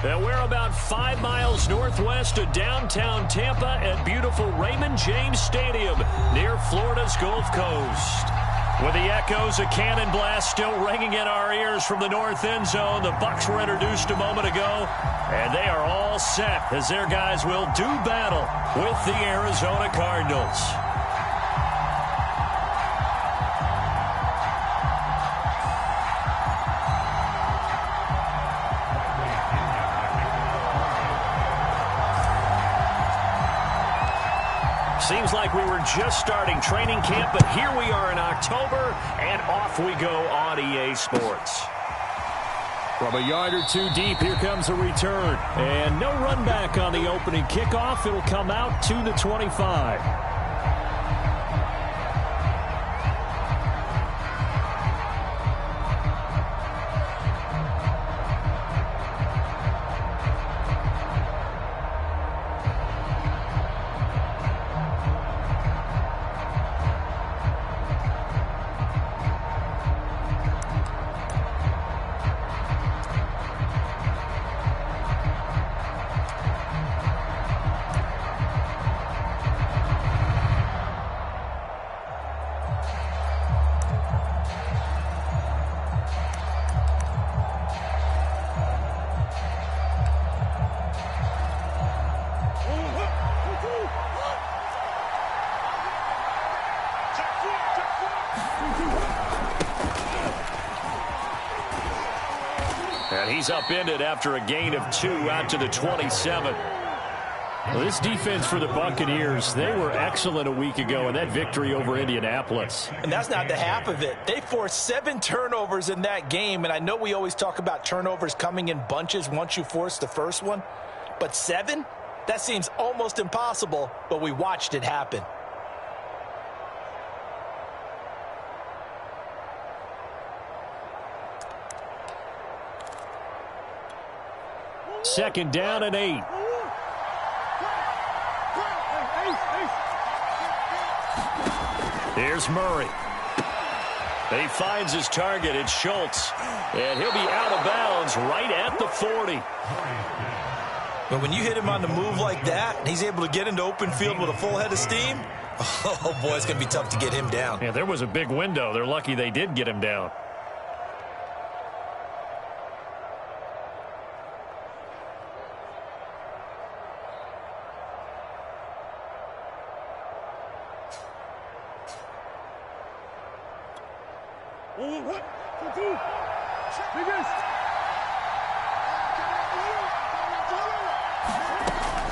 And we're about 5 miles northwest of downtown Tampa at beautiful Raymond James Stadium near Florida's Gulf Coast. With the echoes of cannon blast still ringing in our ears from the north end zone, the Bucs were introduced a moment ago, and they are all set as their guys will do battle with the Arizona Cardinals. Seems like we were just starting training camp, but here we are in October, and off we go on EA Sports. From a yard or two deep, here comes a return. And no run back on the opening kickoff. It'll come out to the 25. And he's upended after a gain of 2 out to the 27. Well, this defense for the Buccaneers, they were excellent a week ago in that victory over Indianapolis. And that's not the half of it. They forced 7 turnovers in that game, and I know we always talk about turnovers coming in bunches once you force the first one, but 7? That seems almost impossible, but we watched it happen. Second down and 8. Here's Murray. He finds his target. It's Schultz. And he'll be out of bounds right at the 40. But when you hit him on the move like that, and he's able to get into open field with a full head of steam, oh, boy, it's going to be tough to get him down. Yeah, there was a big window. They're lucky they did get him down.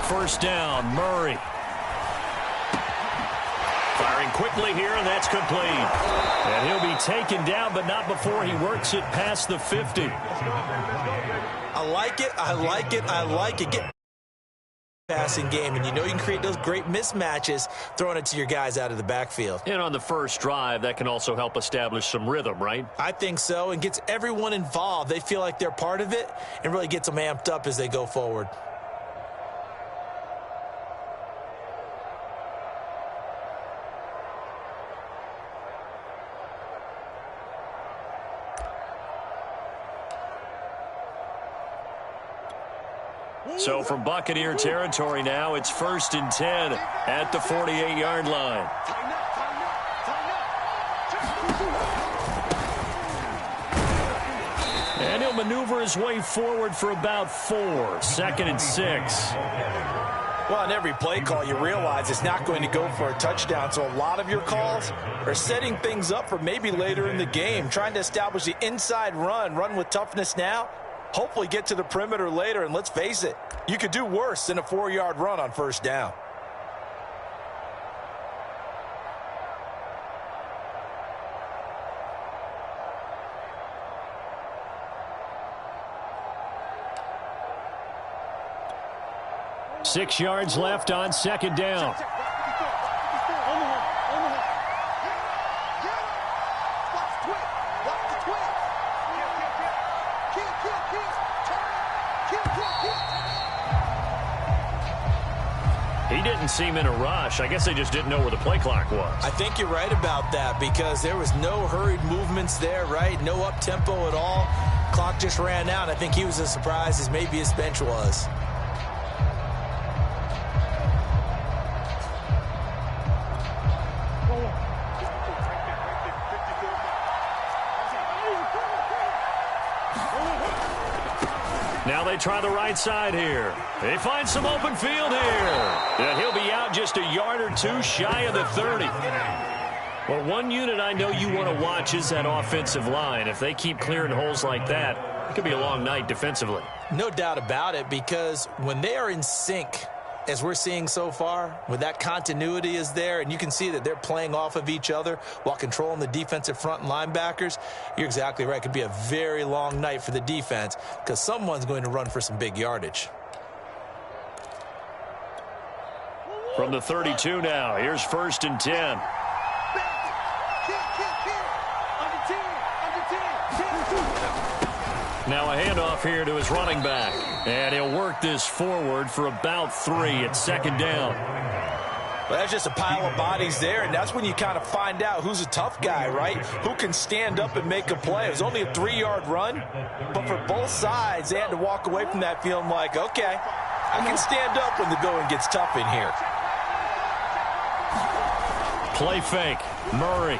First down, Murray. Firing quickly here, and that's complete. And he'll be taken down, but not before he works it past the 50. I like it, I like it, I like it. Get passing game, and you know you can create those great mismatches throwing it to your guys out of the backfield. And on the first drive, that can also help establish some rhythm, right? I think so, and gets everyone involved. They feel like they're part of it and really gets them amped up as they go forward. So from Buccaneer territory now, it's 1st and 10 at the 48-yard line. And he'll maneuver his way forward for about 4. 2nd and 6. Well, on every play call, you realize it's not going to go for a touchdown. So a lot of your calls are setting things up for maybe later in the game, trying to establish the inside run with toughness now. Hopefully get to the perimeter later, and let's face it, you could do worse than a 4-yard run on first down. Six yards left on second down. He didn't seem in a rush. I guess they just didn't know where the play clock was. I think you're right about that because there was no hurried movements there, right? No up-tempo at all. clock just ran out. I think he was as surprised as maybe his bench was. Now they try the right side here. They find some open field here. And he'll be out just a yard or two shy of the 30. Well, one unit I know you want to watch is that offensive line. If they keep clearing holes like that, it could be a long night defensively. No doubt about it, because when they are in sync, as we're seeing so far, when that continuity is there, and you can see that they're playing off of each other while controlling the defensive front and linebackers, you're exactly right. It could be a very long night for the defense because someone's going to run for some big yardage. From the 32 now, here's 1st and 10. Now a handoff here to his running back. And he'll work this forward for about 3. It's 2nd down. Well, that's just a pile of bodies there, and that's when you kind of find out who's a tough guy, right? Who can stand up and make a play. It was only a 3-yard run, but for both sides, they had to walk away from that feeling like, okay, I can stand up when the going gets tough in here. Play fake. Murray.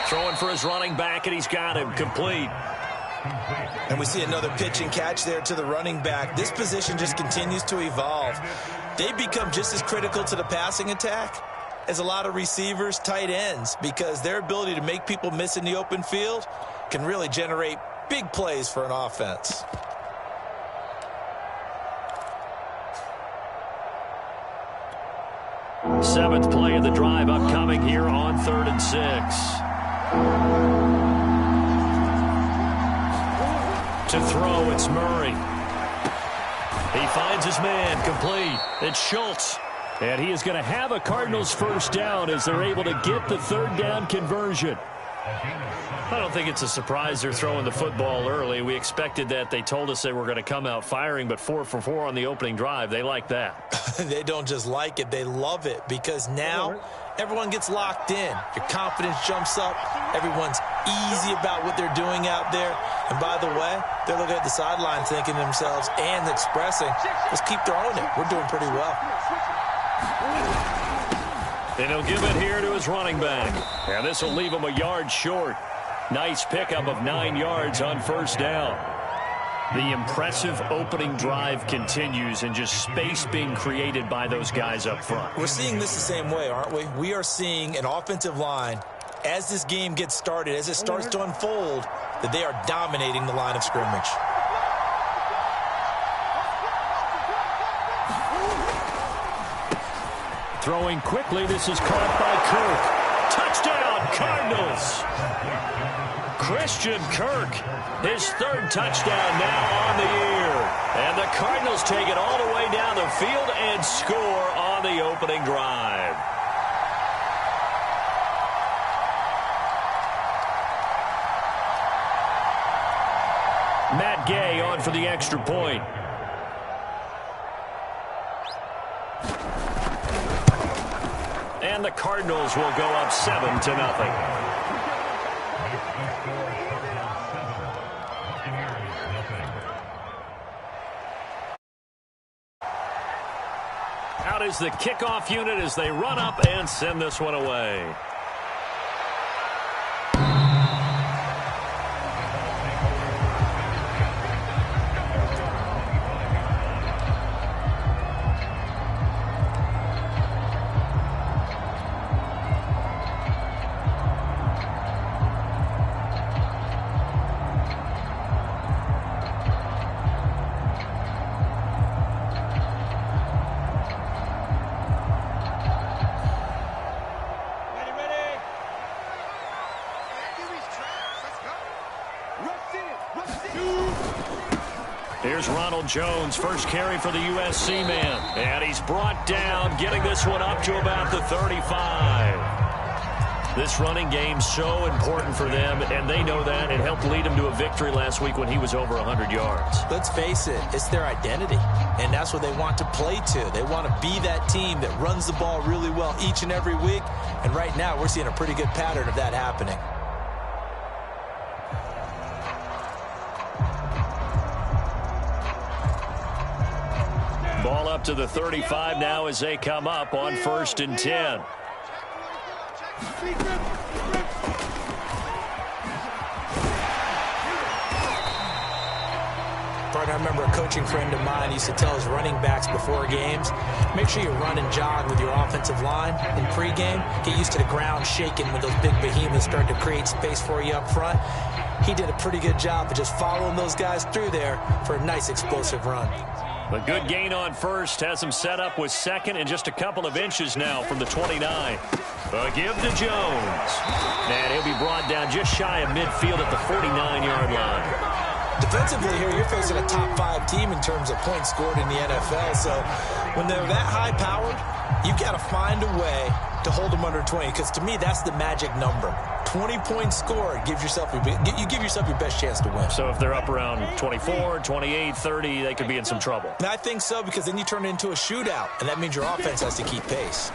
Throwing for his running back, and he's got him complete. And we see another pitch and catch there to the running back. This position just continues to evolve. They become just as critical to the passing attack as a lot of receivers, tight ends, because their ability to make people miss in the open field can really generate big plays for an offense. Seventh play of the drive upcoming here on 3rd and 6. To throw, it's Murray. He finds his man, complete. It's Schultz. And he is going to have a Cardinals 1st down as they're able to get the 3rd down conversion. I don't think it's a surprise they're throwing the football early. We expected that. They told us they were going to come out firing, but 4 for 4 on the opening drive. They like that. They don't just like it, they love it, because now everyone gets locked in. Your confidence jumps up. Everyone's easy about what they're doing out there. And by the way, they're looking at the sideline thinking to themselves and expressing, let's keep throwing it. We're doing pretty well. And he'll give it here to his running back. And this will leave him a yard short. Nice pickup of 9 yards on 1st down. The impressive opening drive continues, and just space being created by those guys up front. We're seeing this the same way, aren't we? We are seeing an offensive line, as this game gets started, as it starts to unfold, that they are dominating the line of scrimmage. Throwing quickly, this is caught by Kirk. Touchdown, Cardinals! Christian Kirk, his 3rd touchdown now on the year. And the Cardinals take it all the way down the field and score on the opening drive. Matt Gay on for the extra point. And the Cardinals will go up 7-0. Out is the kickoff unit as they run up and send this one away. Here's Ronald Jones, first carry for the USC man. And he's brought down, getting this one up to about the 35. This running game's so important for them, and they know that. It helped lead them to a victory last week when he was over 100 yards. Let's face it, it's their identity, and that's what they want to play to. They want to be that team that runs the ball really well each and every week, and right now we're seeing a pretty good pattern of that happening. Ball up to the 35 now as they come up on 1st and 10. I remember a coaching friend of mine used to tell his running backs before games, make sure you run and jog with your offensive line in pregame. Get used to the ground shaking when those big behemoths start to create space for you up front. He did a pretty good job of just following those guys through there for a nice explosive run. A good gain on 1st has him set up with 2nd and just a couple of inches now from the 29. A give to Jones. And he'll be brought down just shy of midfield at the 49-yard line. Defensively here, you're facing a top 5 team in terms of points scored in the NFL. So when they're that high-powered, you got to find a way to hold them under 20. Because to me, that's the magic number. 20 points scored, you give yourself your best chance to win. So if they're up around 24, 28, 30, they could be in some trouble. And I think so, because then you turn it into a shootout, and that means your offense has to keep pace.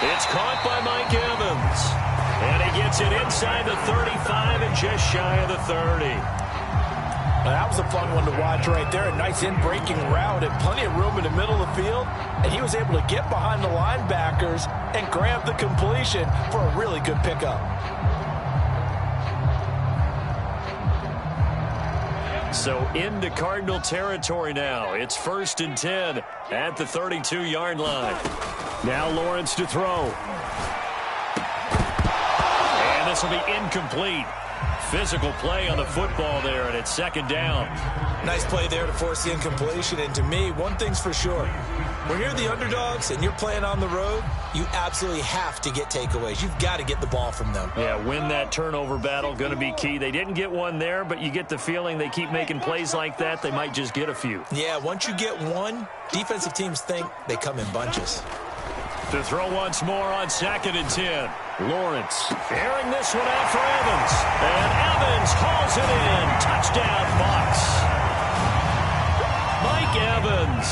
It's caught by Mike Evans. And he gets it inside the 35 and just shy of the 30. Well, that was a fun one to watch right there. A nice in-breaking route and plenty of room in the middle of the field. And he was able to get behind the linebackers and grab the completion for a really good pickup. So into Cardinal territory now. It's 1st and 10 at the 32-yard line. Now Lawrence to throw. This will be incomplete. Physical play on the football there, and it's 2nd down. Nice play there to force the incompletion. And to me, one thing's for sure. When you're the underdogs and you're playing on the road, you absolutely have to get takeaways. You've got to get the ball from them. Yeah, win that turnover battle, going to be key. They didn't get one there, but you get the feeling they keep making plays like that, they might just get a few. Yeah, once you get one, defensive teams think they come in bunches. To throw once more on 2nd and 10. Lawrence airing this one out for Evans. And Evans hauls it in. Touchdown, Bucs. Mike Evans,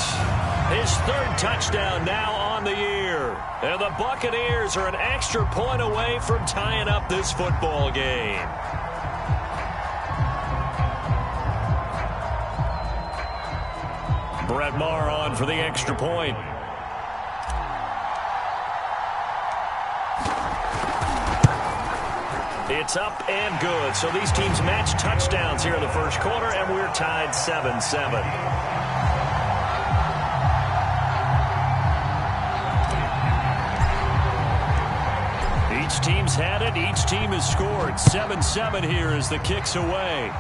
his 3rd touchdown now on the year. And the Buccaneers are an extra point away from tying up this football game. Brett Maher on for the extra point. It's up and good. So these teams match touchdowns here in the 1st quarter, and we're tied 7-7. Each team's had it. Each team has scored. 7-7 here as the kick's away.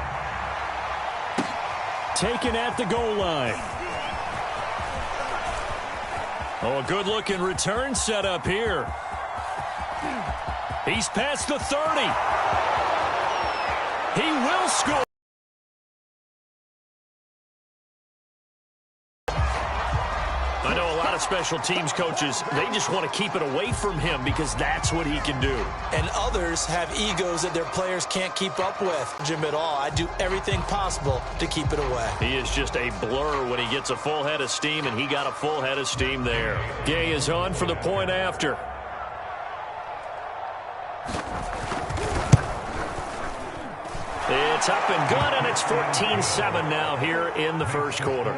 Taken at the goal line. Oh, a good-looking return set up here. He's past the 30. He will score. I know a lot of special teams coaches, they just want to keep it away from him because that's what he can do. And others have egos that their players can't keep up with. Jim at all. I do everything possible to keep it away. He is just a blur when he gets a full head of steam, and he got a full head of steam there. Gay is on for the point after. It's up and good, and it's 14-7 now here in the 1st quarter.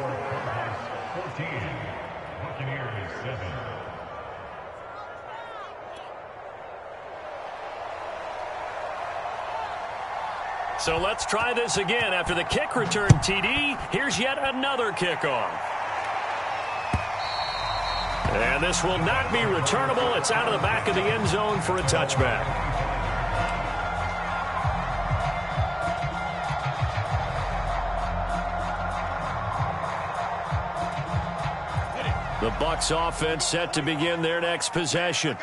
So let's try this again. After the kick return TD, here's yet another kickoff. And this will not be returnable. It's out of the back of the end zone for a touchback. The Bucs offense set to begin their next possession.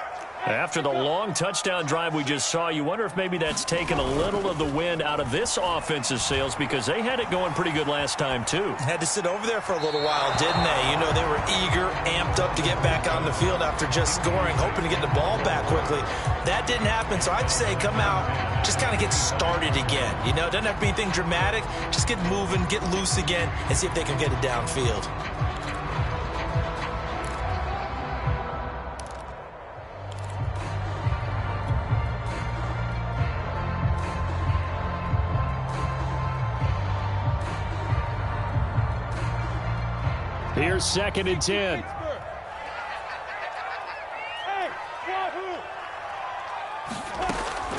After the long touchdown drive we just saw, you wonder if maybe that's taken a little of the wind out of this offense's sails, because they had it going pretty good last time, too. Had to sit over there for a little while, didn't they? You know, they were eager, amped up to get back on the field after just scoring, hoping to get the ball back quickly. That didn't happen, so I'd say come out, just kind of get started again. You know, doesn't have to be anything dramatic. Just get moving, get loose again, and see if they can get it downfield. Here's 2nd and 10.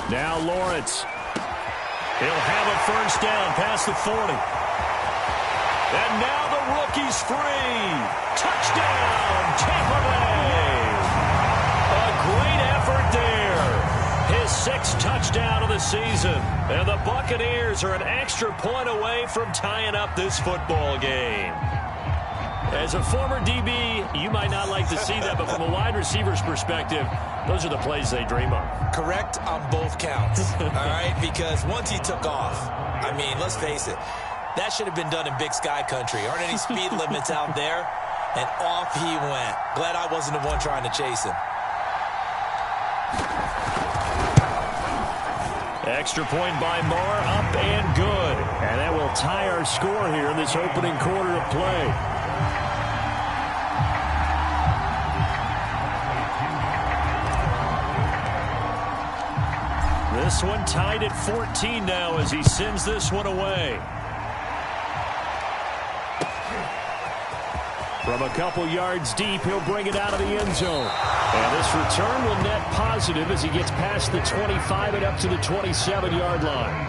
Now Lawrence. He'll have a first down past the 40. And now the rookie's free. Touchdown, Tampa Bay. A great effort there. His 6th touchdown of the season. And the Buccaneers are an extra point away from tying up this football game. As a former DB, you might not like to see that, but from a wide receiver's perspective, those are the plays they dream of. Correct on both counts, all right? Because once he took off, I mean, let's face it, that should have been done in Big Sky country. Aren't any speed limits out there? And off he went. Glad I wasn't the one trying to chase him. Extra point by Moore, up and good. And that will tie our score here in this opening quarter of play. This one tied at 14 now as he sends this one away. From a couple yards deep, he'll bring it out of the end zone. And this return will net positive as he gets past the 25 and up to the 27-yard line.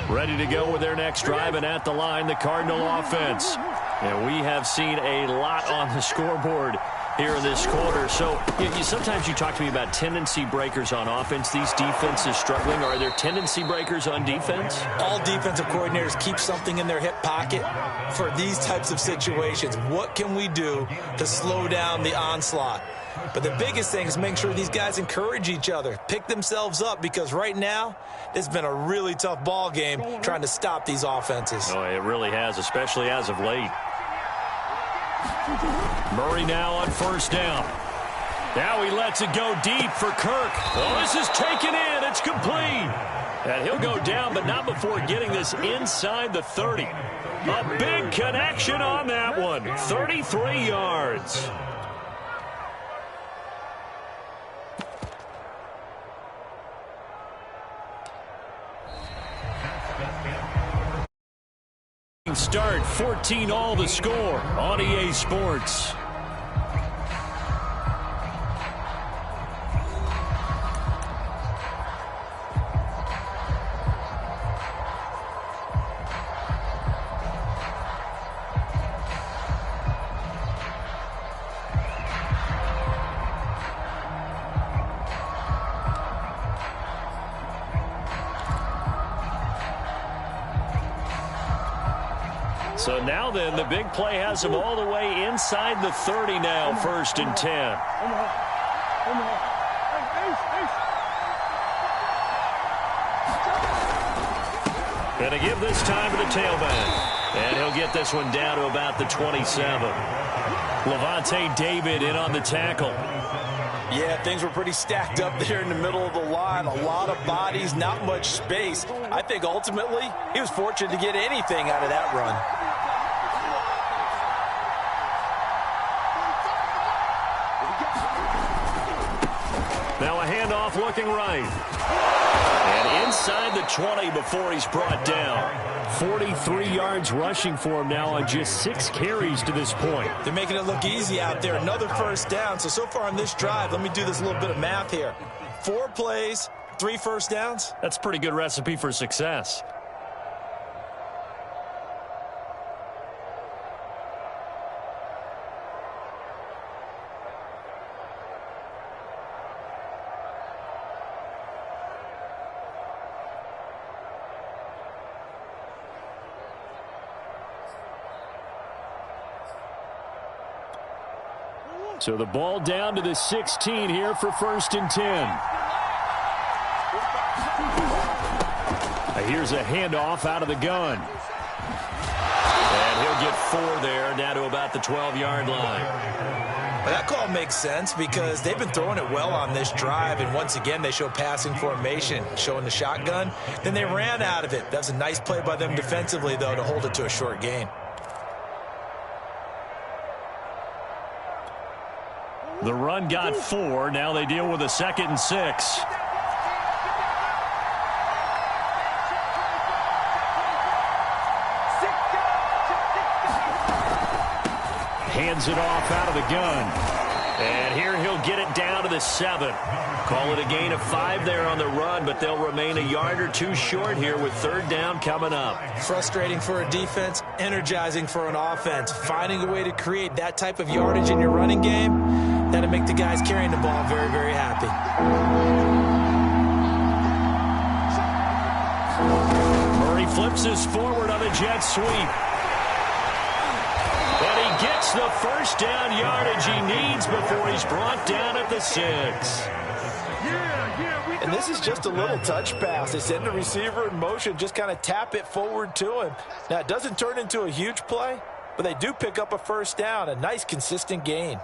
Ready to go with their next drive, and at the line, the Cardinal offense. And we have seen a lot on the scoreboard here in this quarter. So sometimes you talk to me about tendency breakers on offense. These defenses struggling. Are there tendency breakers on defense? All defensive coordinators keep something in their hip pocket for these types of situations. What can we do to slow down the onslaught? But the biggest thing is making sure these guys encourage each other, pick themselves up, because right now it's been a really tough ball game trying to stop these offenses. Oh, it really has, especially as of late. Murray now on first down. Now he lets it go deep for Kirk. Oh, this is taken in. It's complete. And he'll go down, but not before getting this inside the 30. A big connection on that one. 33 yards. Start 14-all the score on EA Sports. So now then, the big play has him all the way inside the 30 now, 1st and 10. Going to give this time to the tailback. And he'll get this one down to about the 27. Levante David in on the tackle. Yeah, things were pretty stacked up there in the middle of the line. A lot of bodies, not much space. I think ultimately he was fortunate to get anything out of that run. Now a handoff looking right. And inside the 20 before he's brought down. 43 yards rushing for him now on just 6 carries to this point. They're making it look easy out there. Another first down. So far on this drive, let me do this little bit of math here. 4 plays, 3 first downs. That's a pretty good recipe for success. So the ball down to the 16 here for 1st and 10. Here's a handoff out of the gun. And he'll get 4 there, down to about the 12-yard line. Well, that call makes sense because they've been throwing it well on this drive, and once again they show passing formation, showing the shotgun. Then they ran out of it. That's a nice play by them defensively, though, to hold it to a short gain. The run got 4. Now they deal with a 2nd and 6. Hands it off out of the gun. And here he'll get it down to the 7. Call it a gain of 5 there on the run, but they'll remain a yard or 2 short here with 3rd down coming up. Frustrating for a defense, energizing for an offense. Finding a way to create that type of yardage in your running game, that'll make the guys carrying the ball very, very happy. Murray flips this forward on the jet sweep. And he gets the first down yardage he needs before he's brought down at the 6. And this is just a little touch pass. They send the receiver in motion, just kind of tap it forward to him. Now, it doesn't turn into a huge play, but they do pick up a first down, a nice, consistent gain.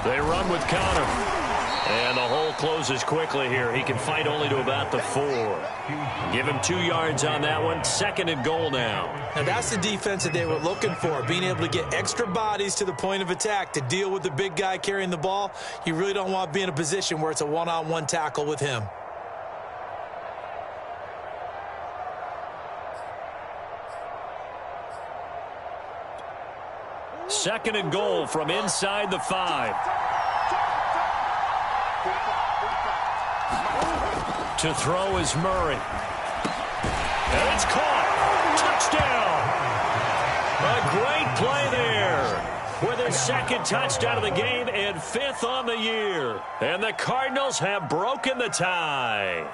They run with Connor. And the hole closes quickly here. He can fight only to about the 4. Give him 2 yards on that one. 2nd and goal now. Now that's the defense that they were looking for, being able to get extra bodies to the point of attack to deal with the big guy carrying the ball. You really don't want to be in a position where it's a one-on-one tackle with him. Second and goal from inside the 5. To throw is Murray. And it's caught. Touchdown. A great play there. With his 2nd touchdown of the game and 5th on the year. And the Cardinals have broken the tie.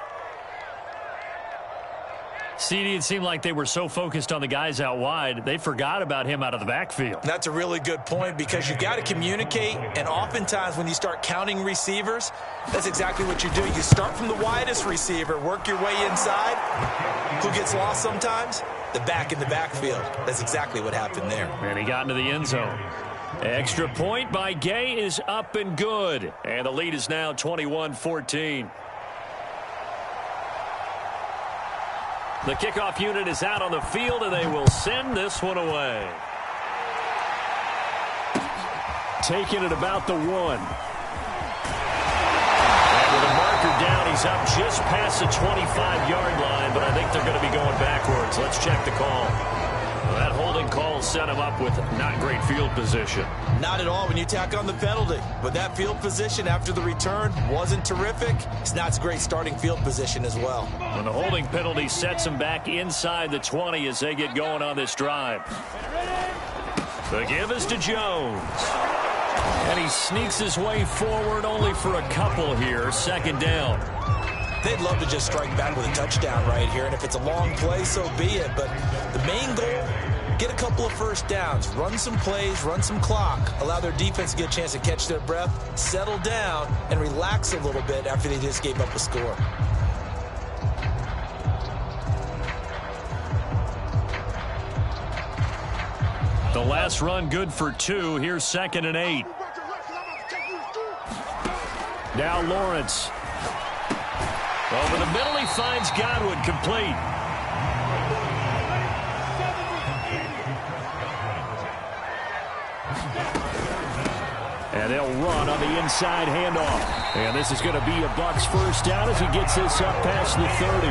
CD, it seemed like they were so focused on the guys out wide, they forgot about him out of the backfield. That's a really good point because you got to communicate, and oftentimes when you start counting receivers, that's exactly what you do. You start from the widest receiver, work your way inside. Who gets lost sometimes? The back in the backfield. That's exactly what happened there. And he got into the end zone. Extra point by Gay is up and good. And the lead is now 21-14. The kickoff unit is out on the field, and they will send this one away. Taking it about the 1. And with a marker down, he's up just past the 25-yard line, but I think they're going to be going backwards. Let's check the call. Well, that holding call set him up with not great field position. Not at all when you tack on the penalty. But that field position after the return wasn't terrific. It's not a great starting field position as well. When the holding penalty sets him back inside the 20 as they get going on this drive. The give is to Jones. And he sneaks his way forward only for a couple here. 2nd down. They'd love to just strike back with a touchdown right here, and if it's a long play, so be it. But the main goal, get a couple of first downs, run some plays, run some clock, allow their defense to get a chance to catch their breath, settle down, and relax a little bit after they just gave up a score. The last run good for 2. Here's 2nd and 8. Now Lawrence. Over the middle, he finds Godwin, complete. And they'll run on the inside handoff. And this is going to be a Bucs first down as he gets this up past the 30.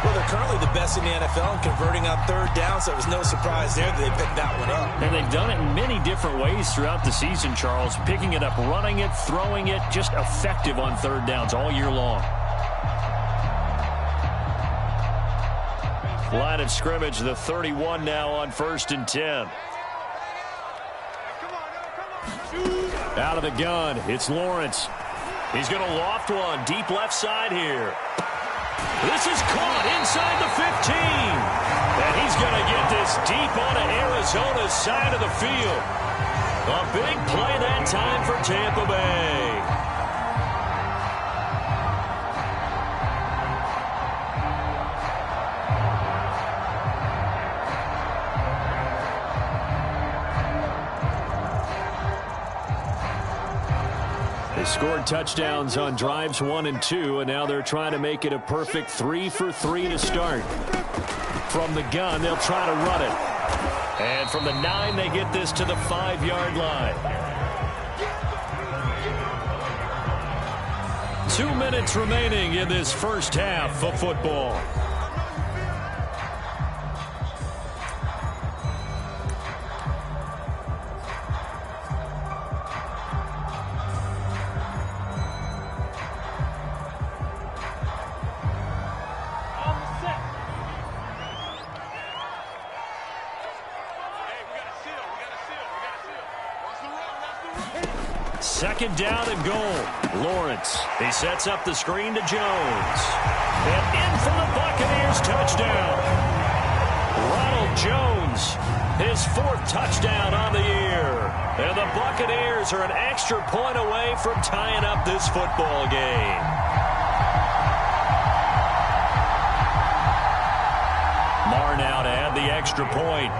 Well, they're currently the best in the NFL in converting on 3rd down, so it was no surprise there that they picked that one up. And they've done it in many different ways throughout the season, Charles. Picking it up, running it, throwing it, just effective on 3rd downs all year long. Line of scrimmage, the 31 now on 1st and 10. Out of the gun, it's Lawrence. He's going to loft one deep left side here. This is caught inside the 15. And he's going to get this deep onto Arizona's side of the field. A big play that time for Tampa Bay. They scored touchdowns on drives 1 and 2, and now they're trying to make it a perfect 3 for 3 to start. From the gun, they'll try to run it. And from the 9, they get this to the 5-yard line. 2 minutes remaining in this first half of football. Second down and goal. Lawrence. He sets up the screen to Jones. And in for the Buccaneers touchdown. Ronald Jones, his 4th touchdown on the year. And the Buccaneers are an extra point away from tying up this football game. Marr now to add the extra point.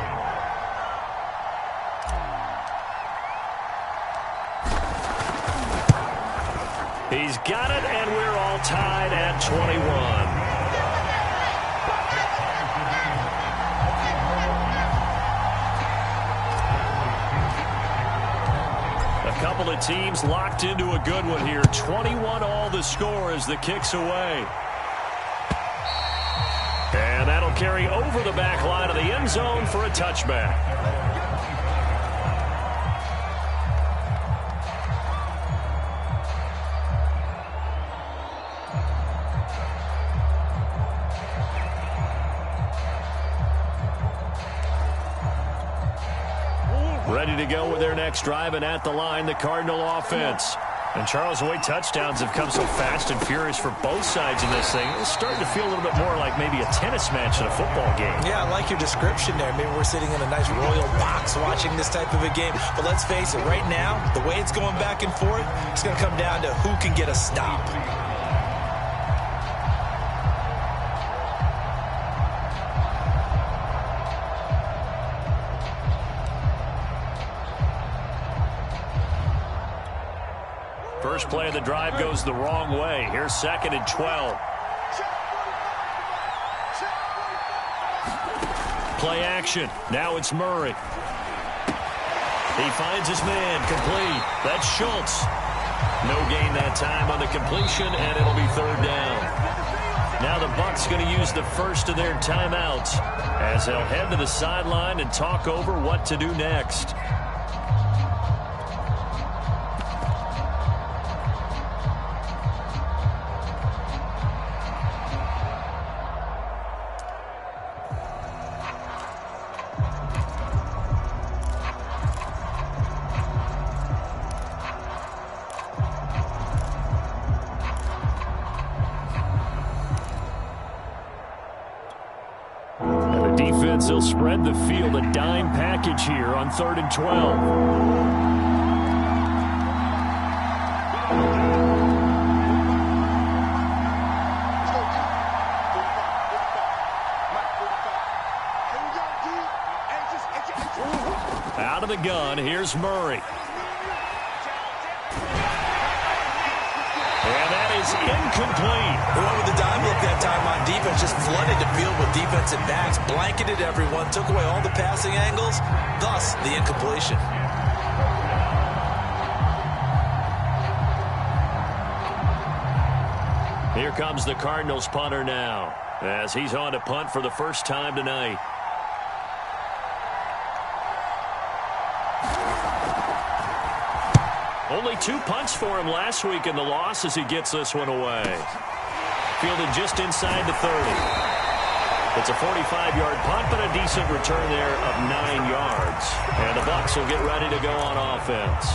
He's got it, and we're all tied at 21. A couple of teams locked into a good one here. 21 all the score as the kick's away. And that'll carry over the back line of the end zone for a touchback. Ready to go with their next drive, and at the line, the Cardinal offense. And Charles, the way touchdowns have come so fast and furious for both sides in this thing, it's starting to feel a little bit more like maybe a tennis match in a football game. Yeah, I like your description there. Maybe we're sitting in a nice royal box watching this type of a game. But let's face it, right now, the way it's going back and forth, it's going to come down to who can get a stop. First play of the drive goes the wrong way. Here's 2nd and 12. Play action. Now it's Murray. He finds his man. Complete. That's Schultz. No gain that time on the completion, and it'll be 3rd down. Now the Bucs going to use the first of their timeouts as they'll head to the sideline and talk over what to do next. They'll spread the field, a dime package here on 3rd and 12. Out of the gun, here's Murray. And that is incomplete. Whoever the dime look that time on defense just flooded the field with defensive backs, blanketed everyone, took away all the passing angles, thus the incompletion. Here comes the Cardinals punter now as he's on to punt for the first time tonight. Only 2 punts for him last week in the loss as he gets this one away. Fielded just inside the 30. It's a 45-yard punt, but a decent return there of 9 yards. And the Bucs will get ready to go on offense.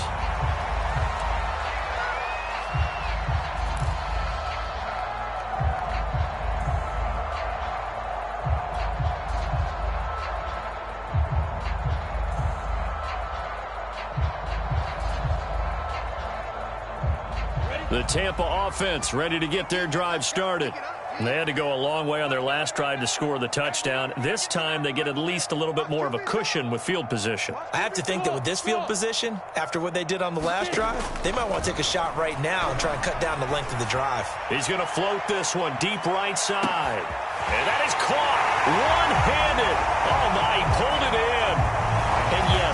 The Tampa offense ready to get their drive started. They had to go a long way on their last drive to score the touchdown. This time they get at least a little bit more of a cushion with field position. I have to think that with this field position, after what they did on the last drive, they might want to take a shot right now and try and cut down the length of the drive. He's going to float this one deep right side. And that is caught one-handed. Oh, my, he pulled it in.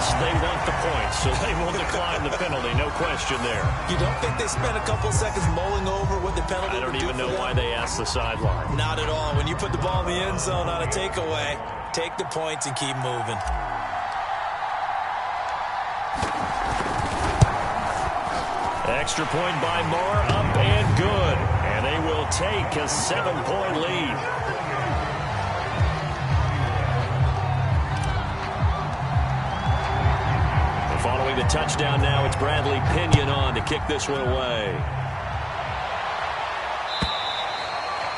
Yes, they want the points, so they will decline the penalty. No question there. You don't think they spent a couple seconds mulling over what the penalty would do? I don't even know why they asked the sideline. Not at all. When you put the ball in the end zone on a takeaway, take the points and keep moving. Extra point by Moore, up and good. And they will take a 7-point lead. Following the touchdown now, it's Bradley Pinion on to kick this one away.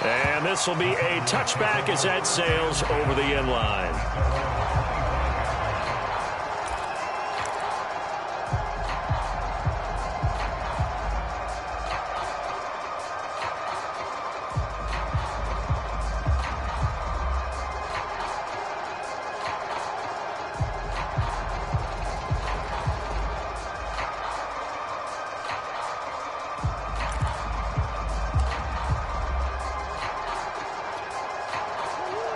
And this will be a touchback as that sails over the end line.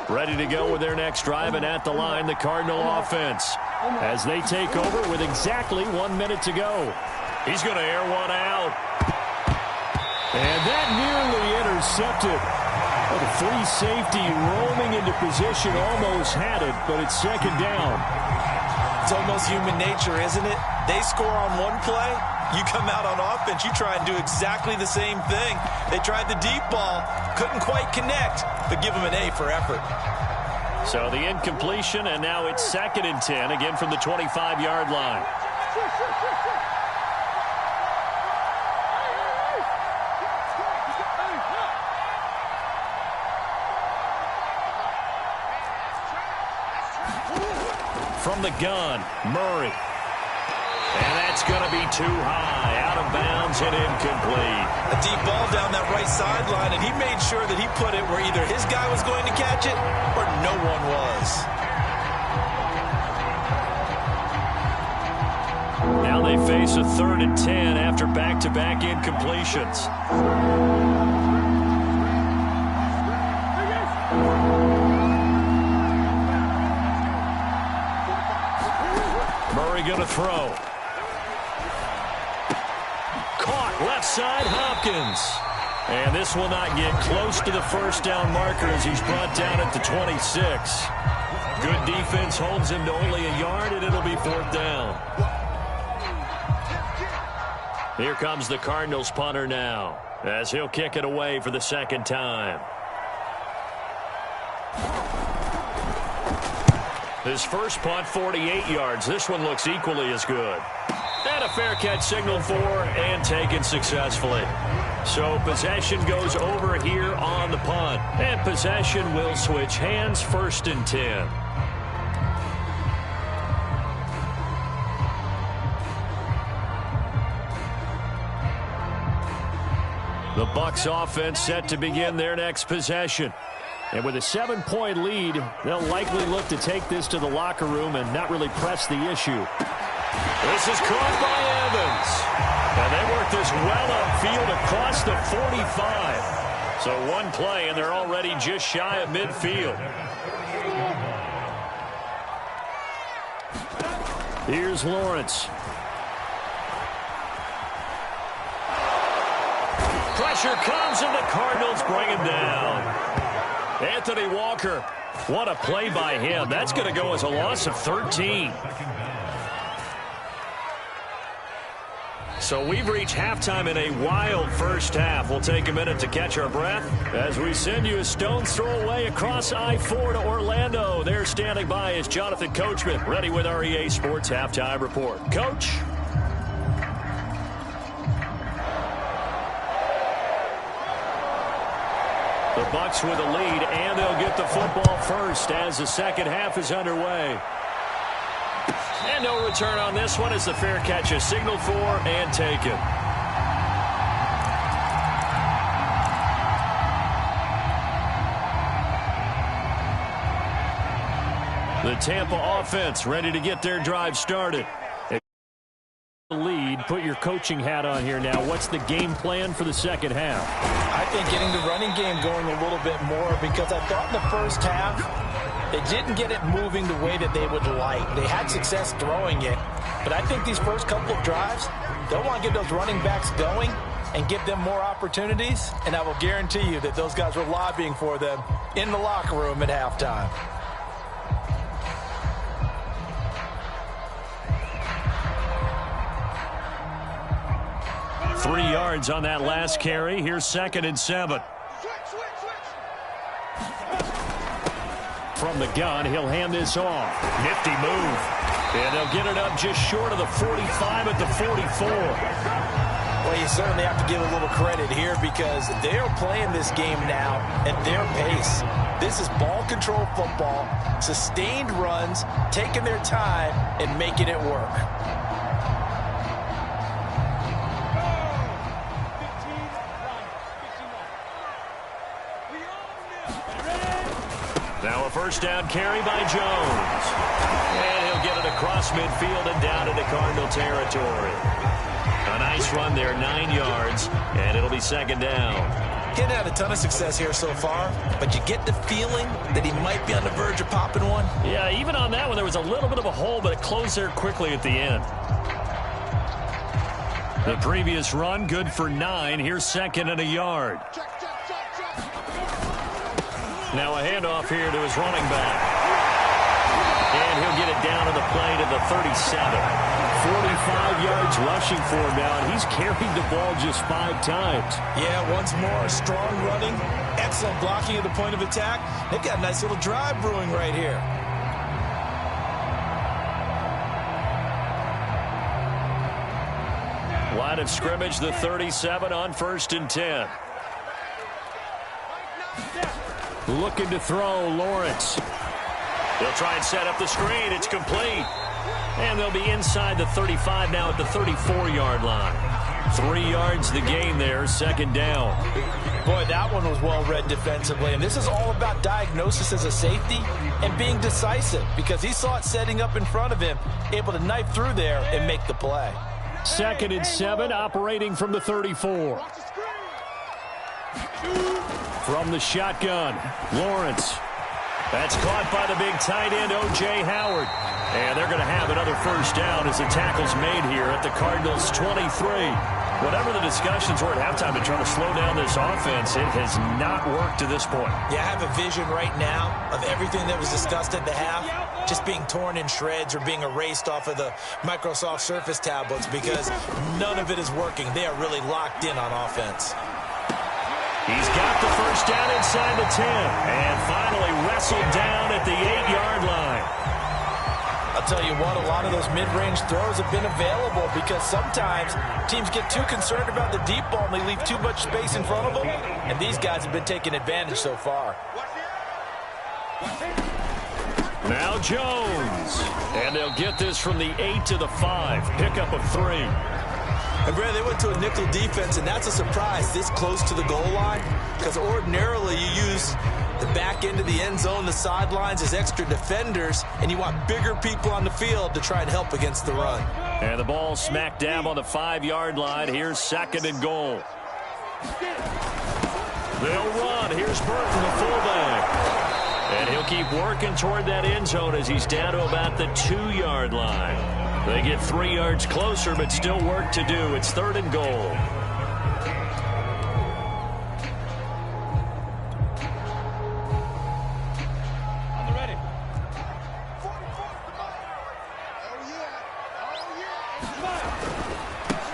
Ready to go with their next drive, and at the line, the Cardinal offense, as they take over with exactly 1 minute to go. He's going to air one out. And that nearly intercepted. Well, the free safety roaming into position almost had it, but it's second down. It's almost human nature, isn't it? They score on one play, you come out on offense, you try and do exactly the same thing. They tried the deep ball, couldn't quite connect, but give them an A for effort. So the incompletion, and now it's 2nd and 10, again from the 25-yard line. From the gun, Murray. And that's going to be too high, out of bounds and incomplete. A deep ball down that right sideline, and he made sure that he put it where either his guy was going to catch it or no one was. Now they face a 3rd and 10 after back-to-back incompletions. Murray going to throw. Caught left side, Hopkins. And this will not get close to the first down marker as he's brought down at the 26. Good defense holds him to only a yard, and it'll be 4th down. Here comes the Cardinals punter now, as he'll kick it away for the 2nd time. His first punt, 48 yards. This one looks equally as good. And a fair catch signaled for and taken successfully. So possession goes over here on the punt. And possession will switch hands, 1st and 10. The Bucs offense set to begin their next possession. And with a 7-point lead, they'll likely look to take this to the locker room and not really press the issue. This is caught by Evans. And they work this well upfield across the 45. So one play, and they're already just shy of midfield. Here's Lawrence. Pressure comes, and the Cardinals bring him down. Anthony Walker, what a play by him. That's going to go as a loss of 13. So we've reached halftime in a wild first half. We'll take a minute to catch our breath as we send you a stone's throw away across I-4 to Orlando. There standing by is Jonathan Coachman, ready with our EA Sports Halftime Report. Coach? The Bucs with a lead, and they'll get the football first as the second half is underway. And no return on this one as the fair catch is signaled for and taken. The Tampa offense ready to get their drive started. Lead, put your coaching hat on here now. What's the game plan for the second half? I think getting the running game going a little bit more, because I thought in the first half They didn't get it moving the way that they would like. They had success throwing it, but I think these first couple of drives, they'll want to get those running backs going and give them more opportunities, and I will guarantee you that those guys were lobbying for them in the locker room at halftime. Three yards on that last carry. Here's 2nd and 7. From the gun, he'll hand this off. Nifty move. And they'll get it up just short of the 45 at the 44. Well, you certainly have to give a little credit here because they're playing this game now at their pace. This is ball control football, sustained runs, taking their time and making it work. Now a first down carry by Jones. And he'll get it across midfield and down into Cardinal territory. A nice run there, 9 yards, and it'll be 2nd down. He hadn't had a ton of success here so far, but you get the feeling that he might be on the verge of popping one. Yeah, even on that one, there was a little bit of a hole, but it closed there quickly at the end. The previous run, good for 9. Here's 2nd and a yard. Now a handoff here to his running back. And he'll get it down to the play to the 37. 45 yards rushing for him now, and he's carried the ball just 5 times. Yeah, once more, strong running, excellent blocking at the point of attack. They've got a nice little drive brewing right here. Line of scrimmage, the 37 on 1st and 10. Looking to throw, Lawrence. They'll try and set up the screen. It's complete. And they'll be inside the 35 now at the 34-yard line. 3 yards the gain there, 2nd down. Boy, that one was well read defensively. And this is all about diagnosis as a safety and being decisive because he saw it setting up in front of him, able to knife through there and make the play. 2nd and 7, operating from the 34. From the shotgun, Lawrence. That's caught by the big tight end, O.J. Howard. And they're going to have another first down as the tackle's made here at the Cardinals' 23. Whatever the discussions were at halftime to try to slow down this offense, it has not worked to this point. Yeah, I have a vision right now of everything that was discussed at the half just being torn in shreds or being erased off of the Microsoft Surface tablets because none of it is working. They are really locked in on offense. He's got the first down inside the 10 and finally wrestled down at the 8-yard line. I'll tell you what, a lot of those mid-range throws have been available because sometimes teams get too concerned about the deep ball and they leave too much space in front of them, and these guys have been taking advantage so far. Now Jones, and they'll get this from the 8 to the 5, pickup of 3. And Brad, they went to a nickel defense, and that's a surprise this close to the goal line because ordinarily you use the back end of the end zone, the sidelines as extra defenders, and you want bigger people on the field to try and help against the run. And the ball smack dab on the 5-yard line. Here's 2nd and goal. They'll run. Here's Burton, the fullback. And he'll keep working toward that end zone as he's down to about the 2-yard line. They get 3 yards closer, but still work to do. It's 3rd and goal.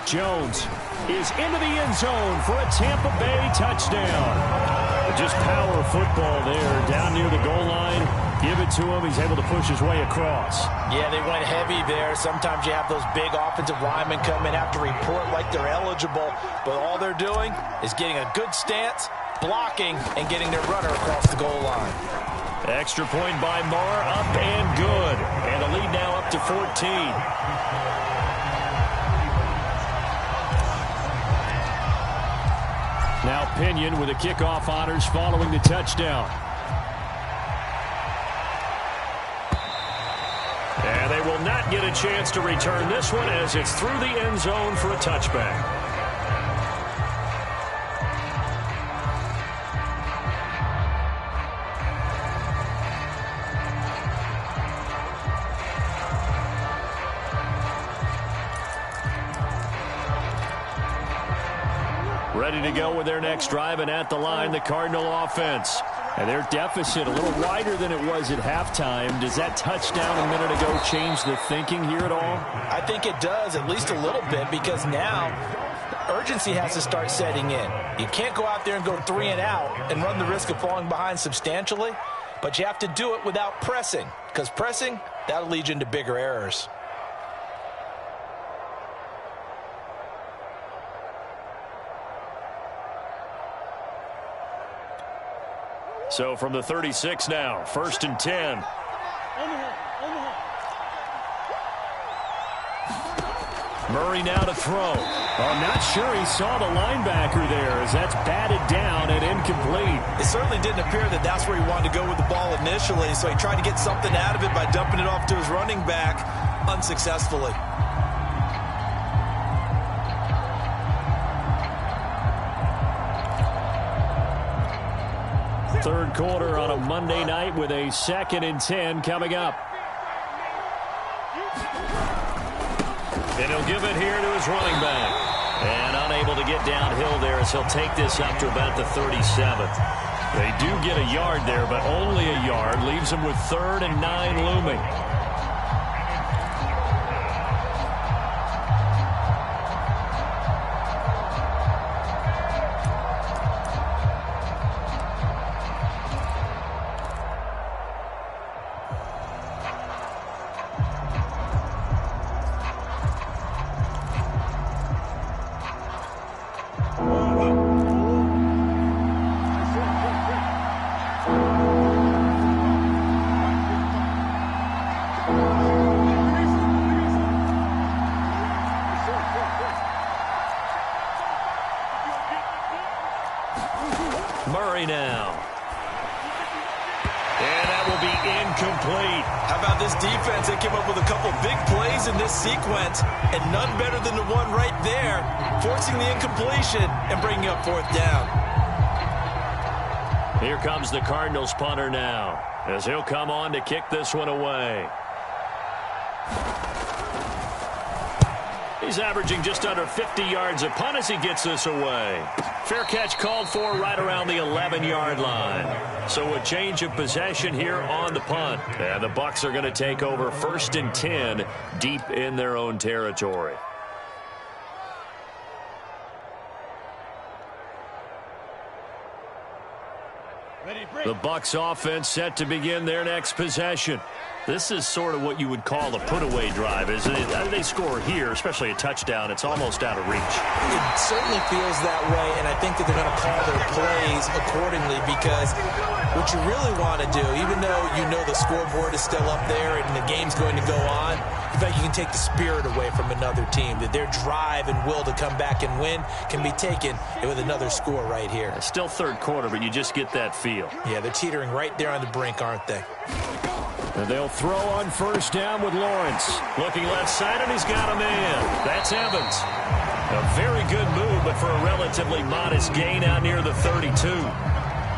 Jones is into the end zone for a Tampa Bay touchdown. Just power football there down near the goal line. Give it to him. He's able to push his way across. Yeah, they went heavy there. Sometimes you have those big offensive linemen come in, have to report like they're eligible, but all they're doing is getting a good stance, blocking, and getting their runner across the goal line. Extra point by Marr, up and good. And the lead now up to 14. Now Pinion with the kickoff honors following the touchdown. And they will not get a chance to return this one as it's through the end zone for a touchback. Ready to go with their next drive, and at the line, the Cardinal offense. And their deficit a little wider than it was at halftime. Does that touchdown a minute ago change the thinking here at all? I think it does, at least a little bit, because now urgency has to start setting in. You can't go out there and go 3 and out and run the risk of falling behind substantially, but you have to do it without pressing, because pressing, that'll lead you into bigger errors. So from the 36 now, 1st and 10. Murray now to throw. I'm not sure he saw the linebacker there, as that's batted down and incomplete. It certainly didn't appear that that's where he wanted to go with the ball initially, so he tried to get something out of it by dumping it off to his running back unsuccessfully. Third quarter on a Monday night with a 2nd and 10 coming up. And he'll give it here to his running back. And unable to get downhill there as he'll take this up to about the 37th. They do get a yard there, but only a yard. Leaves them with 3rd and 9 looming. Murray now. And that will be incomplete. How about this defense? They came up with a couple big plays in this sequence, and none better than the one right there, forcing the incompletion and bringing up 4th down. Here comes the Cardinals punter now, as he'll come on to kick this one away. He's averaging just under 50 yards a punt as he gets this away. Fair catch called for right around the 11-yard line. So a change of possession here on the punt. And the Bucs are going to take over 1st and 10 deep in their own territory. The Bucs offense set to begin their next possession. This is sort of what you would call a put-away drive, isn't it? They score here, especially a touchdown. It's almost out of reach. It certainly feels that way, and I think that they're going to call their plays accordingly, because what you really want to do, even though you know the scoreboard is still up there and the game's going to go on, in fact, you can take the spirit away from another team, that their drive and will to come back and win can be taken with another score right here. It's still third quarter, but you just get that feel. Yeah, they're teetering right there on the brink, aren't they? And they'll throw on 1st down with Lawrence. Looking left side, and he's got a man. That's Evans. A very good move, but for a relatively modest gain out near the 32.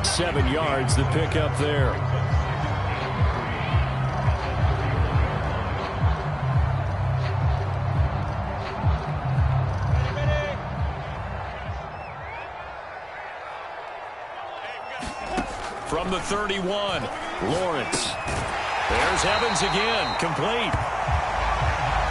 7 yards, the pickup there. From the 31, Lawrence. There's Evans again, complete.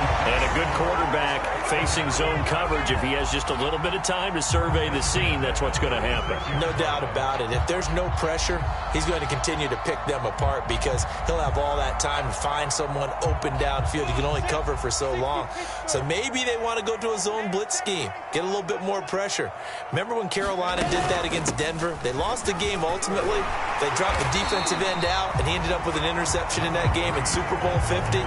And a good quarterback facing zone coverage. If he has just a little bit of time to survey the scene, that's what's going to happen. No doubt about it. If there's no pressure, he's going to continue to pick them apart, because he'll have all that time to find someone open downfield. He can only cover for so long. So maybe they want to go to a zone blitz scheme, get a little bit more pressure. Remember when Carolina did that against Denver? They lost the game ultimately. They dropped the defensive end out, and he ended up with an interception in that game in Super Bowl 50.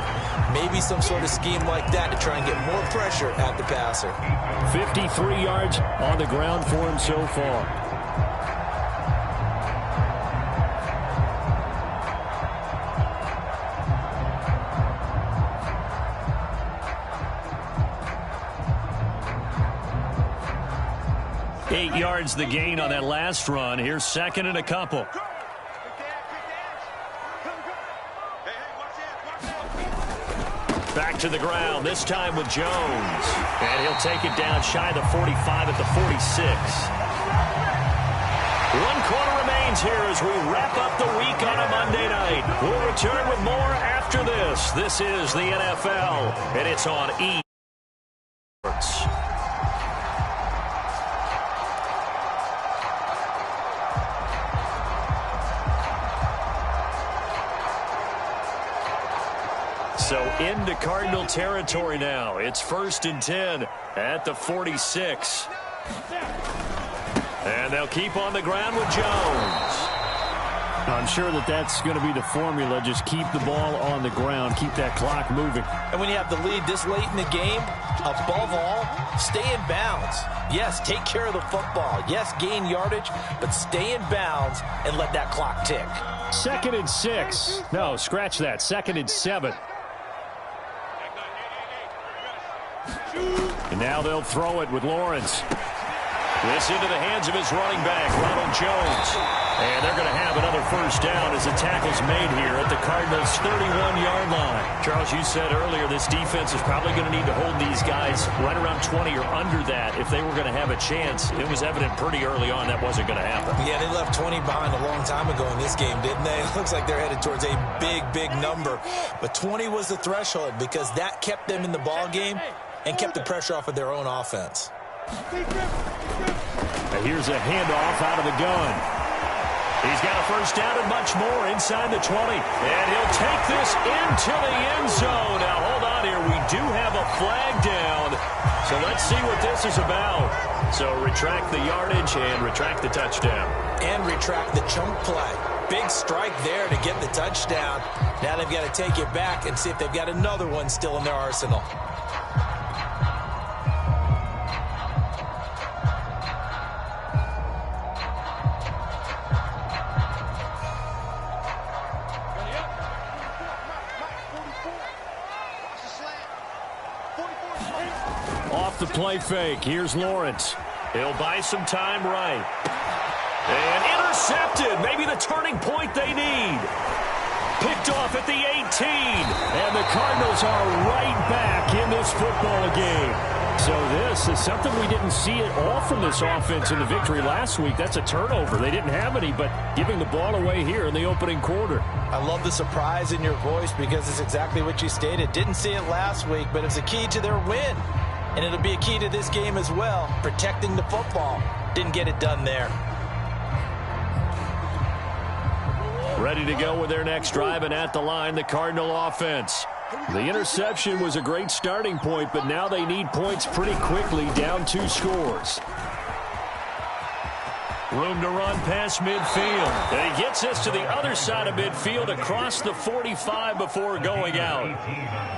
Maybe some sort of scheme like that to try and get more pressure at the passer. 53 yards on the ground for him so far. Eight yards the gain on that last run. Here's 2nd and a couple. Back to the ground, this time with Jones. And he'll take it down shy of the 45 at the 46. 1 quarter remains here as we wrap up the week on a Monday night. We'll return with more after this. This is the NFL, and it's on E! Sports. So into Cardinal territory now. It's 1st and 10 at the 46. And they'll keep on the ground with Jones. I'm sure that's going to be the formula. Just keep the ball on the ground. Keep that clock moving. And when you have the lead this late in the game, above all, stay in bounds. Yes, take care of the football. Yes, gain yardage, but stay in bounds and let that clock tick. 2nd and 6. No, scratch that. 2nd and 7. And now they'll throw it with Lawrence. This into the hands of his running back, Ronald Jones. And they're going to have another 1st down as the tackle's made here at the Cardinals' 31-yard line. Charles, you said earlier this defense is probably going to need to hold these guys right around 20 or under that if they were going to have a chance. It was evident pretty early on that wasn't going to happen. Yeah, they left 20 behind a long time ago in this game, didn't they? It looks like they're headed towards a big, big number. But 20 was the threshold because that kept them in the ball game and kept the pressure off of their own offense. Now here's a handoff out of the gun. He's got a 1st down and much more inside the 20. And he'll take this into the end zone. Now, hold on here. We do have a flag down. So let's see what this is about. So retract the yardage and retract the touchdown. And retract the chunk play. Big strike there to get the touchdown. Now they've got to take it back and see if they've got another one still in their arsenal. Off the play fake. Here's Lawrence. He'll buy some time right. And intercepted. Maybe the turning point they need. Picked off at the 18. And the Cardinals are right back in this football game. So this is something we didn't see at all from this offense in the victory last week. That's a turnover. They didn't have any, but giving the ball away here in the opening quarter. I love the surprise in your voice because it's exactly what you stated. Didn't see it last week, but it's a key to their win. And it'll be a key to this game as well, protecting the football. Didn't get it done there. Ready to go with their next drive, and at the line, the Cardinal offense. The interception was a great starting point, but now they need points pretty quickly, down 2 scores. Room to run past midfield. And he gets us to the other side of midfield across the 45 before going out.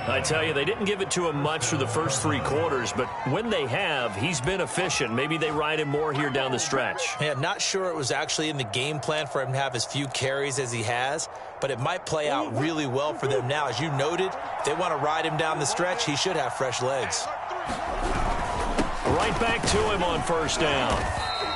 I tell you, they didn't give it to him much for the first 3 quarters, but when they have, he's been efficient. Maybe they ride him more here down the stretch. Yeah, not sure it was actually in the game plan for him to have as few carries as he has, but it might play out really well for them now. As you noted, if they want to ride him down the stretch, he should have fresh legs. Right back to him on 1st down.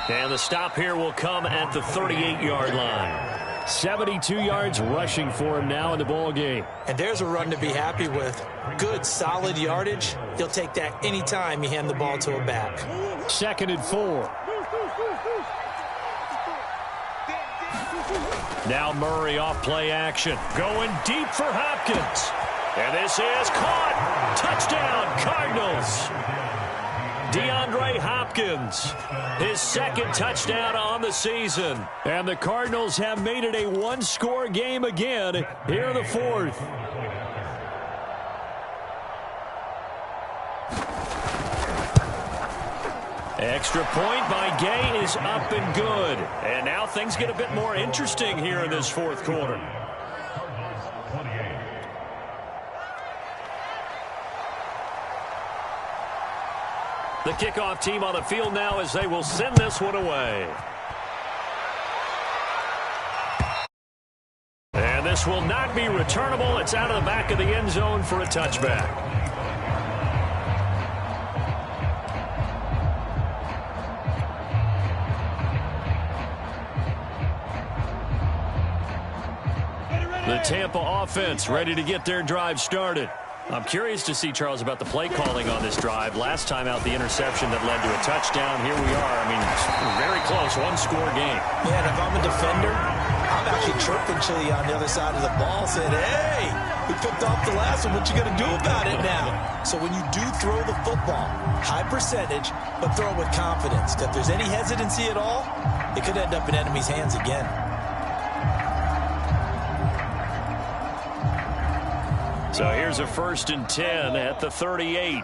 And the stop here will come at the 38-yard line. 72 yards rushing for him now in the ball game. And there's a run to be happy with. Good, solid yardage. He'll take that anytime you hand the ball to a back. 2nd and 4. Now Murray off play action. Going deep for Hopkins. And this is caught. Touchdown, Cardinals. DeAndre Hopkins, his 2nd touchdown on the season. And the Cardinals have made it a 1-score game again here in the 4th. Extra point by Gay is up and good. And now things get a bit more interesting here in this 4th quarter. The kickoff team on the field now as they will send this one away. And this will not be returnable. It's out of the back of the end zone for a touchback. The Tampa offense ready to get their drive started. I'm curious to see, Charles, about the play calling on this drive. Last time out, the interception that led to a touchdown. Here we are. I mean, very close, one-score game. Yeah, and if I'm a defender, I'm actually chirping Chili on the other side of the ball, saying, hey, we picked off the last one. What you going to do about it now? So when you do throw the football, high percentage, but throw it with confidence. If there's any hesitancy at all, it could end up in enemy's hands again. So here's a 1st and 10 at the 38.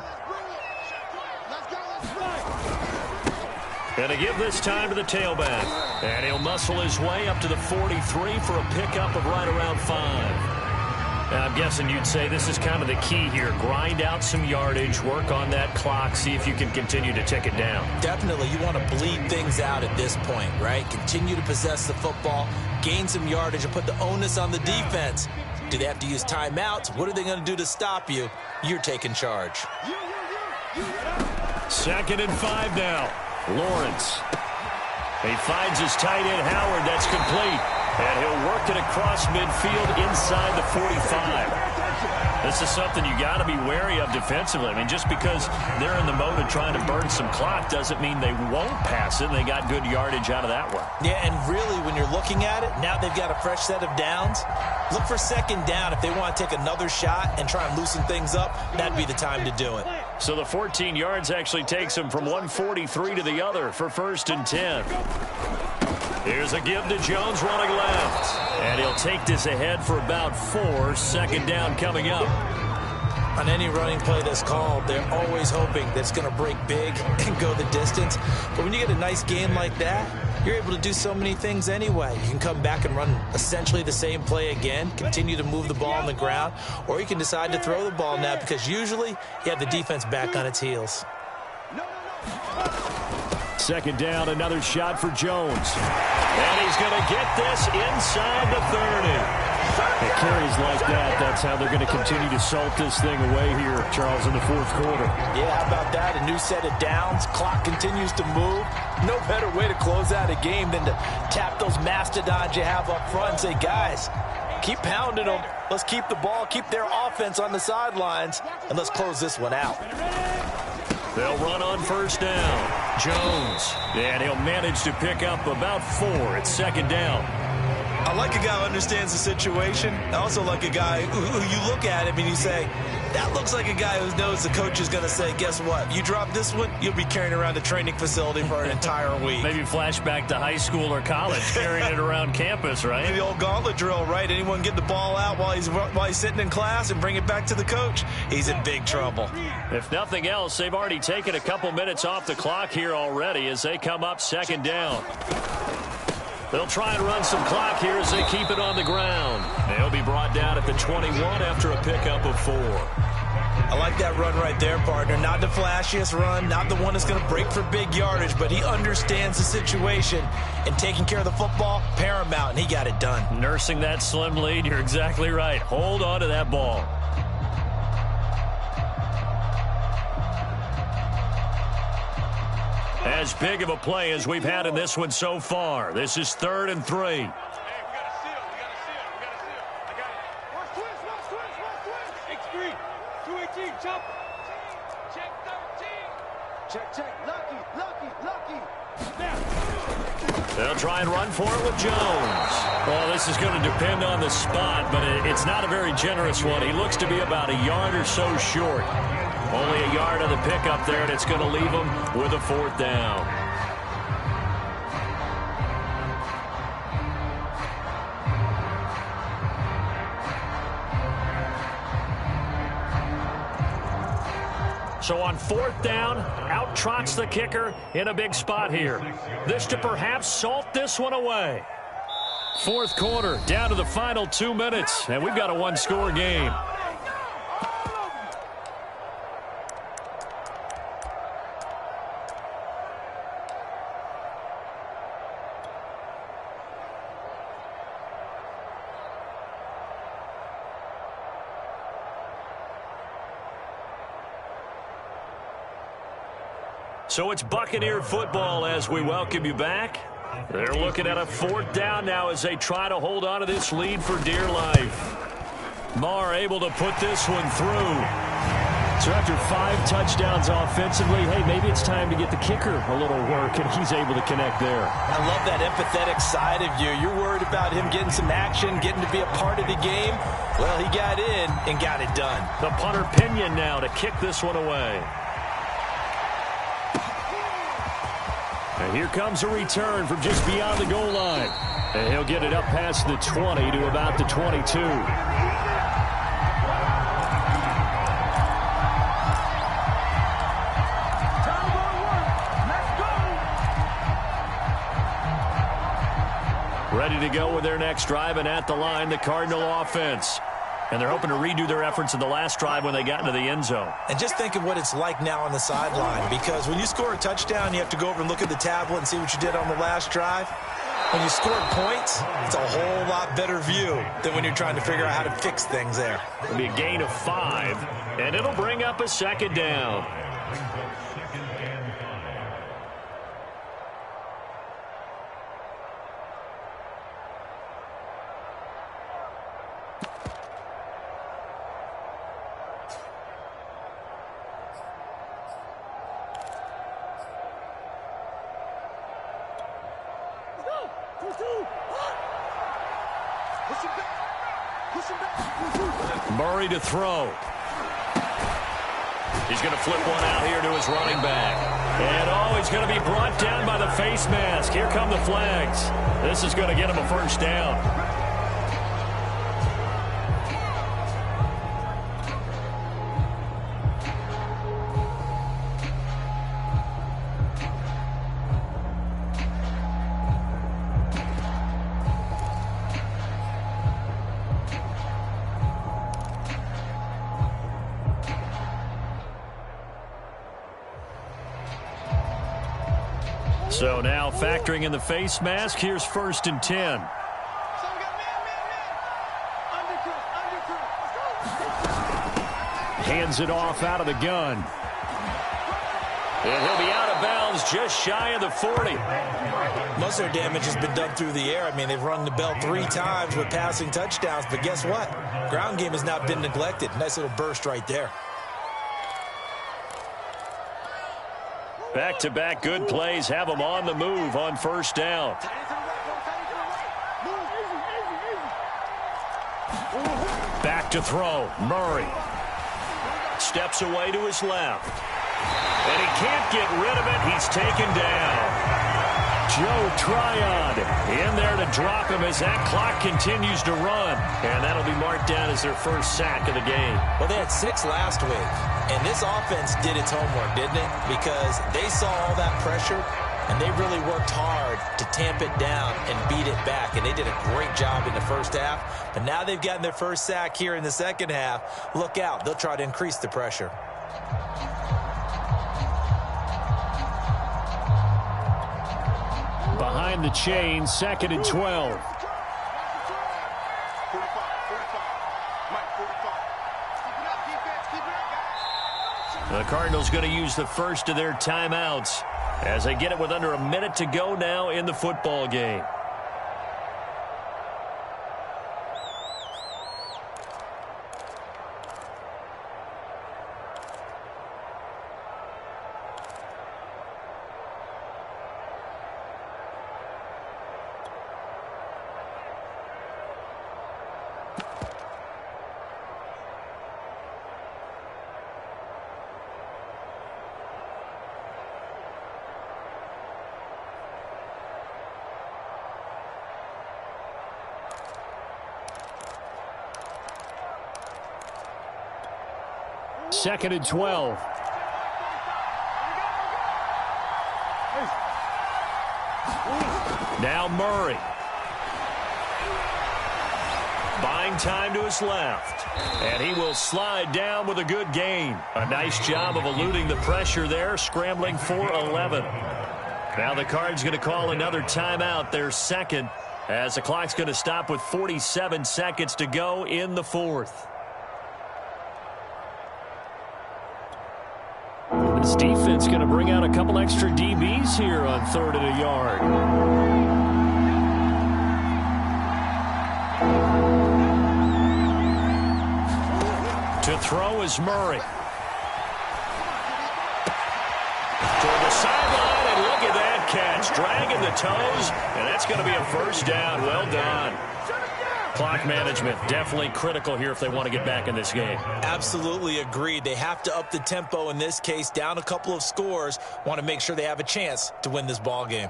Going to give this time to the tailback. And he'll muscle his way up to the 43 for a pickup of right around 5. And I'm guessing you'd say this is kind of the key here. Grind out some yardage, work on that clock, see if you can continue to tick it down. Definitely. You want to bleed things out at this point, right? Continue to possess the football, gain some yardage, and put the onus on the defense. Do they have to use timeouts? What are they going to do to stop you? You're taking charge. 2nd and 5 now. Lawrence. He finds his tight end, Howard. That's complete. And he'll work it across midfield inside the 45. This is something you got to be wary of defensively. I mean, just because they're in the mode of trying to burn some clock doesn't mean they won't pass it. They got good yardage out of that one. Yeah, and really, when you're looking at it, now they've got a fresh set of downs. Look for 2nd down. If they want to take another shot and try and loosen things up, that'd be the time to do it. So the 14 yards actually takes him from 143 to the other for 1st and 10. Here's a give to Jones running left. And he'll take this ahead for about 4. 2nd down coming up. On any running play that's called, they're always hoping that it's going to break big and go the distance. But when you get a nice game like that, you're able to do so many things anyway. You can come back and run essentially the same play again, continue to move the ball on the ground, or you can decide to throw the ball now because usually you have the defense back on its heels. 2nd down, another shot for Jones. And he's going to get this inside the 30. It carries like that. That's how they're going to continue to salt this thing away here, Charles, in the 4th quarter. Yeah, how about that? A new set of downs. Clock continues to move. No better way to close out a game than to tap those mastodons you have up front and say, guys, keep pounding them. Let's keep the ball, keep their offense on the sidelines, and let's close this one out. They'll run on 1st down. Jones. And he'll manage to pick up about 4 at 2nd down. I like a guy who understands the situation. I also like a guy who you look at him and you say, that looks like a guy who knows the coach is going to say, guess what? You drop this one, you'll be carrying around the training facility for an entire week. Maybe flashback to high school or college, carrying it around campus, right? The old gauntlet drill, right? Anyone get the ball out while he's sitting in class and bring it back to the coach? He's in big trouble. If nothing else, they've already taken a couple minutes off the clock here already as they come up 2nd down. They'll try and run some clock here as they keep it on the ground. They'll be brought down at the 21 after a pickup of 4. I like that run right there, partner. Not the flashiest run, not the one that's going to break for big yardage, but he understands the situation, and taking care of the football, paramount, and he got it done. Nursing that slim lead, you're exactly right. Hold on to that ball. As big of a play as we've had in this one so far. This is 3rd and 3. They'll try and run for it with Jones. Well, this is going to depend on the spot, but it's not a very generous one. He looks to be about a yard or so short. Only a yard on the pickup there, and it's going to leave him with a 4th down. So on 4th down, out trots the kicker in a big spot here. This to perhaps salt this one away. 4th quarter, down to the final 2 minutes, and we've got a one-score game. So it's Buccaneer football as we welcome you back. They're looking at a 4th down now as they try to hold on to this lead for dear life. Marr able to put this one through. So after 5 touchdowns offensively, hey, maybe it's time to get the kicker a little work, and he's able to connect there. I love that empathetic side of you. You're worried about him getting some action, getting to be a part of the game. Well, he got in and got it done. The punter Pinion now to kick this one away. And here comes a return from just beyond the goal line. And he'll get it up past the 20 to about the 22. Ready to go with their next drive, and at the line, the Cardinal offense. And they're hoping to redo their efforts in the last drive when they got into the end zone. And just think of what it's like now on the sideline, because when you score a touchdown, you have to go over and look at the tablet and see what you did on the last drive. When you scored points, it's a whole lot better view than when you're trying to figure out how to fix things there. It'll be a gain of 5, and it'll bring up a second down. Murray to throw. He's going to flip one out here to his running back. And, oh, he's going to be brought down by the face mask. Here come the flags. This is going to get him a first down. So now factoring in the face mask, here's 1st and 10. Hands it off out of the gun. And he'll be out of bounds just shy of the 40. Most of their damage has been done through the air. I mean, they've rung the bell 3 times with passing touchdowns, but guess what? Ground game has not been neglected. Nice little burst right there. Back-to-back good plays have them on the move on 1st down. Back to throw. Murray steps away to his left. And he can't get rid of it. He's taken down. Joe Tryon in there to drop him as that clock continues to run. And that'll be marked down as their first sack of the game. Well, they had 6 last week. And this offense did its homework, didn't it? Because they saw all that pressure, and they really worked hard to tamp it down and beat it back. And they did a great job in the first half. But now they've gotten their first sack here in the second half. Look out. They'll try to increase the pressure. Behind the chain, 2nd and 12. The Cardinals going to use the first of their timeouts as they get it with under a minute to go now in the football game. Second and 12. Now Murray. Buying time to his left. And he will slide down with a good gain. A nice job of eluding the pressure there, scrambling for 11. Now the Cards going to call another timeout, their second, as the clock's going to stop with 47 seconds to go in the 4th. This defense going to bring out a couple extra DBs here on 3rd and a yard. is Murray. Toward the sideline, and look at that catch. Dragging the toes, and that's going to be a first down. Well done. Clock management, definitely critical here if they want to get back in this game. Absolutely agreed. They have to up the tempo in this case, down a couple of scores. Want to make sure they have a chance to win this ball game.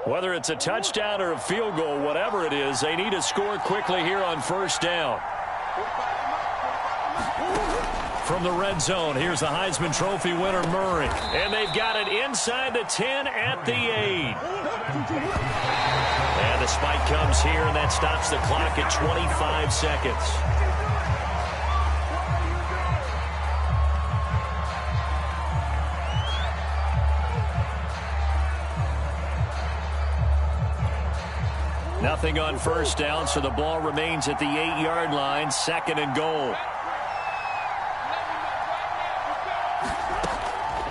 Whether it's a touchdown or a field goal, whatever it is, they need to score quickly here on first down. From the red zone, here's the Heisman Trophy winner, Murray. And they've got it inside the 10 at the 8. And the spike comes here, and that stops the clock at 25 seconds. Nothing on first down, so the ball remains at the 8-yard line, 2nd and goal.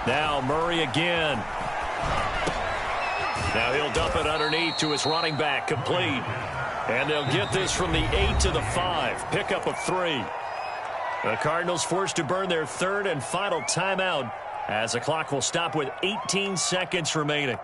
Now Murray again. Now he'll dump it underneath to his running back, complete. And they'll get this from the 8 to the 5, pickup of 3. The Cardinals forced to burn their 3rd and final timeout as the clock will stop with 18 seconds remaining.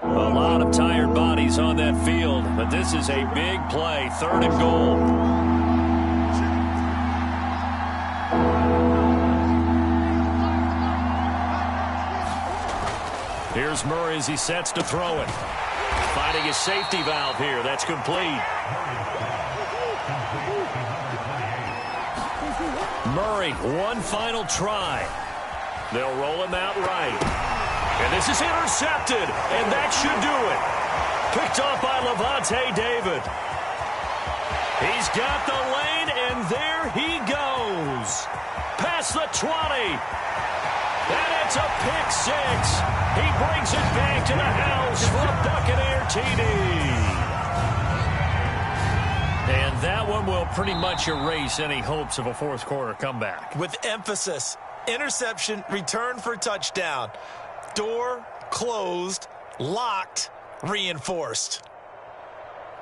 A lot of tired bodies on that field, but this is a big play, 3rd and goal. Here's Murray as he sets to throw it. Finding his safety valve here. That's complete. Murray, one final try. They'll roll him out right. And this is intercepted, and that should do it. Picked off by Levante David. He's got the lane, and there he goes. Past the 20. And it's a pick 6. He brings it back to the house for a Buccaneer TD. And that one will pretty much erase any hopes of a fourth quarter comeback. With emphasis, interception, return for touchdown. Door closed, locked, reinforced.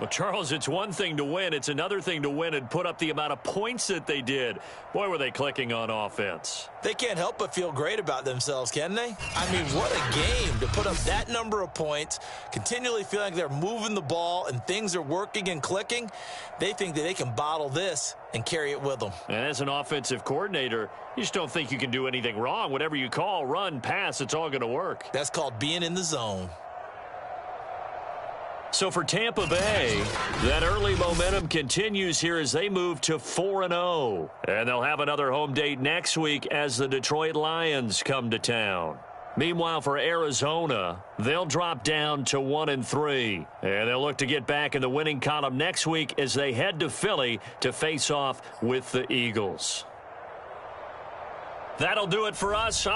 Well, Charles, it's one thing to win. It's another thing to win and put up the amount of points that they did. Boy, were they clicking on offense. They can't help but feel great about themselves, can they? I mean, what a game to put up that number of points, continually feeling like they're moving the ball and things are working and clicking. They think that they can bottle this and carry it with them. And as an offensive coordinator, you just don't think you can do anything wrong. Whatever you call, run, pass, it's all going to work. That's called being in the zone. So for Tampa Bay, that early momentum continues here as they move to 4-0. And they'll have another home date next week as the Detroit Lions come to town. Meanwhile, for Arizona, they'll drop down to 1-3. And they'll look to get back in the winning column next week as they head to Philly to face off with the Eagles. That'll do it for us.